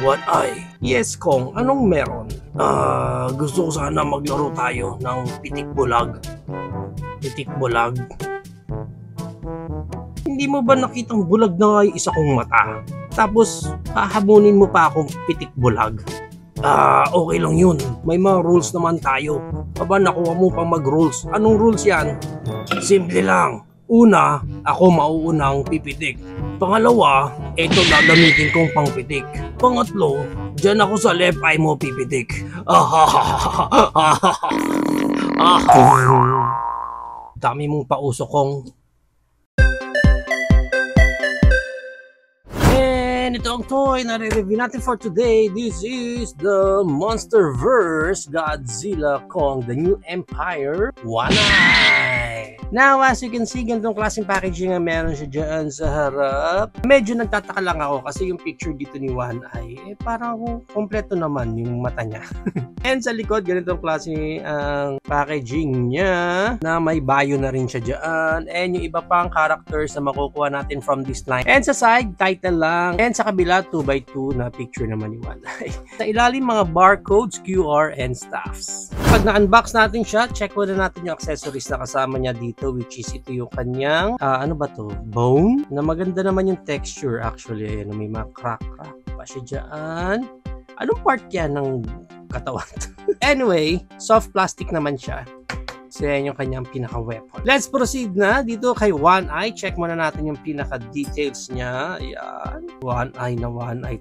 One Eye. Yes, Kong, anong meron? Gusto ko sana maglaro tayo ng pitik bulag. Pitik bulag? Hindi mo ba nakitang bulag na nga yung isa kong mata? Tapos, hahamunin mo pa akong pitik bulag? Okay lang yun. May mga rules naman tayo. Aba, nakuha mo pang mag-rules. Anong rules yan? Simple lang. Una, ako mauunang pipitik. Pangalawa, ito gagamitin kong pangpitik. Pangatlo, dyan ako sa left eye mo pipitik. Dami mong pauso, Kong. And ito ang toy na re-review natin for today. This is the Monsterverse Godzilla Kong, the New Empire One Eye. Now, as you can see, ganitong klaseng packaging nga meron siya dyan sa harap. Medyo nagtataka lang ako kasi yung picture dito ni One Eye, parang kompleto naman yung mata niya. And sa likod, ganitong klase ang packaging niya na may bio na rin siya dyan. And yung iba pang characters na makukuha natin from this line. And sa side, title lang. And sa kabila, 2x2 na picture naman ni One Eye. Sa ilalim, mga barcodes, QR, and stuffs. Pag na-unbox natin siya, check muna natin yung accessories na kasama niya dito, which is ito yung kanyang, ano ba to? Bone? Na maganda naman yung texture actually. Ayan, may mga crack-crack pa siya dyan. Anong part yan ng katawan? Anyway, soft plastic naman siya. So yan yung kanyang pinaka-weapon. Let's proceed na dito kay One Eye. Check muna natin yung pinaka-details niya. Ayan. One Eye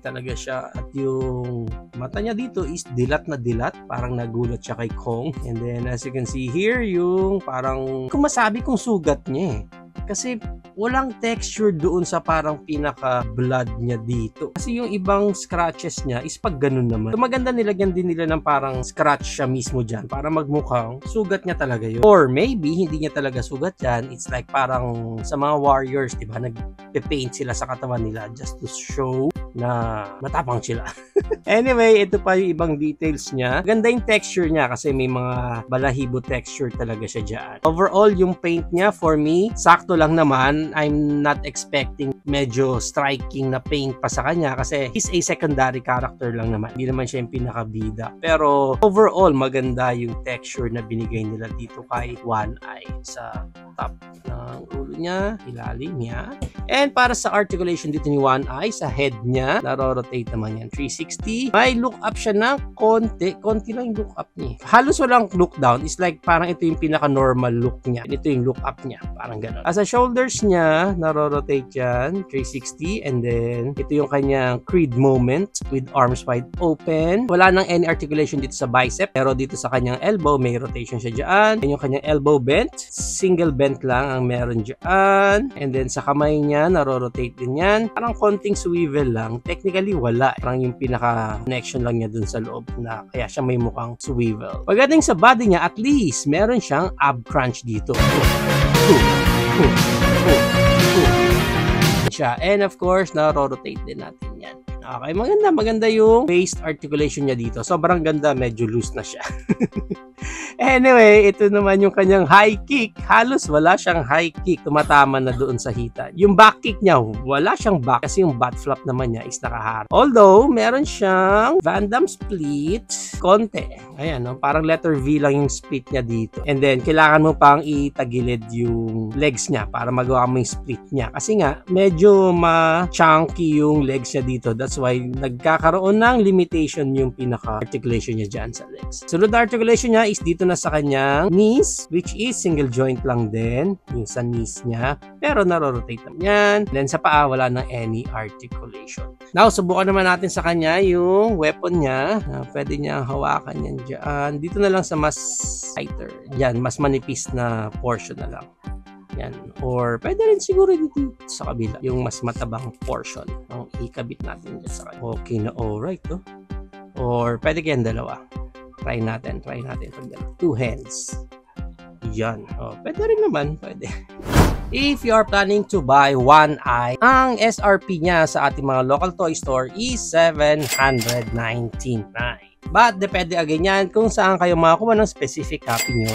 talaga siya. At yung mata niya dito is dilat na dilat. Parang nagulat siya kay Kong. And then as you can see here, yung parang kung masabi kong sugat niya eh. Kasi walang texture doon sa parang pinaka-blood niya dito. Kasi yung ibang scratches niya is pag ganun naman. So maganda nilagyan din nila ng parang scratch siya mismo dyan para magmukhang sugat niya talaga yun. Or maybe hindi niya talaga sugat yan. It's like parang sa mga warriors, diba? Nagpe-paint sila sa katawan nila just to show na matapang sila. Anyway, ito pa yung ibang details niya. Ganda yung texture niya kasi may mga balahibo texture talaga siya dyan. Overall, yung paint niya for me, sakto lang naman. I'm not expecting medyo striking na paint pa sa kanya kasi he's a secondary character lang naman. Hindi naman siya yung pinakabida. Pero overall, maganda yung texture na binigay nila dito kay One Eye sa top ng ulo niya, ilalim niya. And para sa articulation dito ni One Eye, sa head niya, naro-rotate naman yan 360. May look up siya ng konti lang yung look up niya. Halos walang look down. It's like parang ito yung pinaka-normal look niya. Ito yung look up niya. Parang gano'n. As sa shoulders niya, naro-rotate yan 360. And then, ito yung kanyang creed moment with arms wide open. Wala nang any articulation dito sa bicep. Pero dito sa kanyang elbow, may rotation siya dyan. And yung kanyang elbow bent. Single bent lang ang meron dyan. And then sa kamay niya, naro-rotate din yan. Parang konting swivel lang. Technically, wala. Parang yung pinaka-connection lang niya dun sa loob na kaya siya may mukhang swivel. Pagdating sa body niya, at least, meron siyang ab crunch dito. And of course, naro-rotate din natin yan. Okay, maganda yung waist articulation niya dito. Sobrang ganda, medyo loose na siya. Anyway, ito naman yung kanyang high kick. Halos wala siyang high kick. Tumatama na doon sa hita. Yung back kick niya, wala siyang back kasi yung butt flap naman niya is nakaharap. Although, meron siyang Van Damme split. Konti. Ayan, no? Parang letter V lang yung split niya dito. And then, kailangan mo pang itagilid yung legs niya para magawa mo yung split niya. Kasi nga, medyo ma-chunky yung legs niya dito. That's why nagkakaroon ng limitation yung pinaka-articulation niya dyan sa legs. Sunod na articulation niya is dito na sa kanyang knees, which is single joint lang din yung sa knees niya. Pero naro-rotate naman yan. Then sa paa, wala na any articulation. Now, subukan naman natin sa kanya yung weapon niya. Pwede niya hawakan yan dyan. Dito na lang sa mas tighter. Yan, mas manipis na portion na lang. Yan. Or pwede rin siguro dito sa kabila yung mas matabang portion ang ikabit natin dyan sa kanya. Okay na alright, no? Or pwede kayang dalawa. Try natin pag dalawa. 2 hands. Yan. Oh, pwede rin naman. Pwede. If you are planning to buy One Eye, ang SRP niya sa ating mga local toy store is $799. But depende again yan kung saan kayo makakuha ng specific copy nyo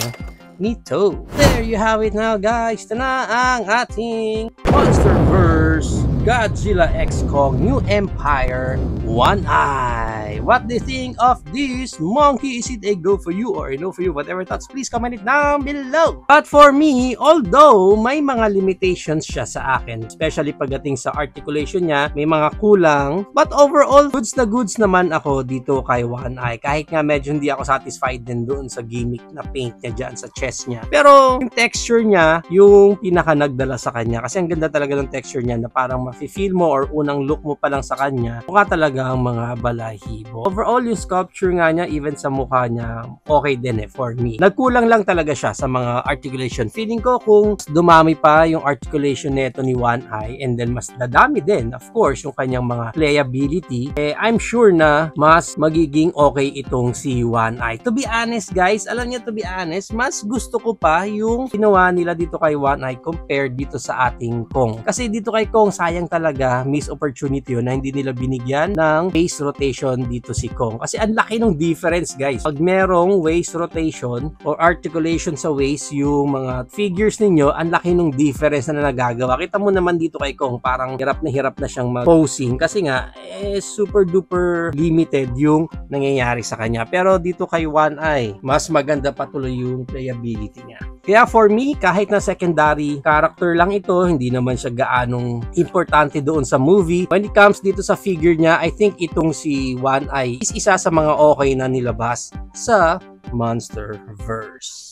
nito. There you have it now, guys. Ito na ang ating Monsterverse Godzilla X Kong New Empire One Eye. What do you think of this monkey? Is it a go for you or a no for you? Whatever thoughts, please comment it down below. But for me, although may mga limitations siya sa akin, especially pagdating sa articulation niya, may mga kulang, but overall, goods na goods naman ako dito kay One Eye. Kahit nga medyo hindi ako satisfied din doon sa gimmick na paint niya dyan sa chest niya. Pero yung texture niya, yung pinaka nagdala sa kanya. Kasi ang ganda talaga ng texture niya na parang mafe-feel mo or unang look mo pa lang sa kanya, mukha talaga ang mga balahibo. Overall, yung sculpture nga niya, even sa mukha niya, okay din for me. Nagkulang lang talaga siya sa mga articulation. Feeling ko kung dumami pa yung articulation nito ni One Eye and then mas dadami din, of course, yung kanyang mga playability, I'm sure na mas magiging okay itong si One Eye. To be honest guys, alam niyo, to be honest, mas gusto ko pa yung ginawa nila dito kay One Eye compared dito sa ating Kong. Kasi dito kay Kong, sayang talaga, missed opportunity yun na hindi nila binigyan ng waist rotation dito si Kong. Kasi ang laki ng difference guys. Pag merong waist rotation or articulation sa waist, yung mga figures ninyo, ang laki ng difference na nagagawa. Kita mo naman dito kay Kong, parang hirap na siyang mag-posing kasi nga, super duper limited yung nangyayari sa kanya. Pero dito kay One Eye, mas maganda pa tuloy yung playability niya. Kaya for me, kahit na secondary character lang ito, hindi naman siya gaanong importante doon sa movie. When it comes dito sa figure niya, I think itong si One Eye is isa sa mga okay na nilabas sa Monsterverse.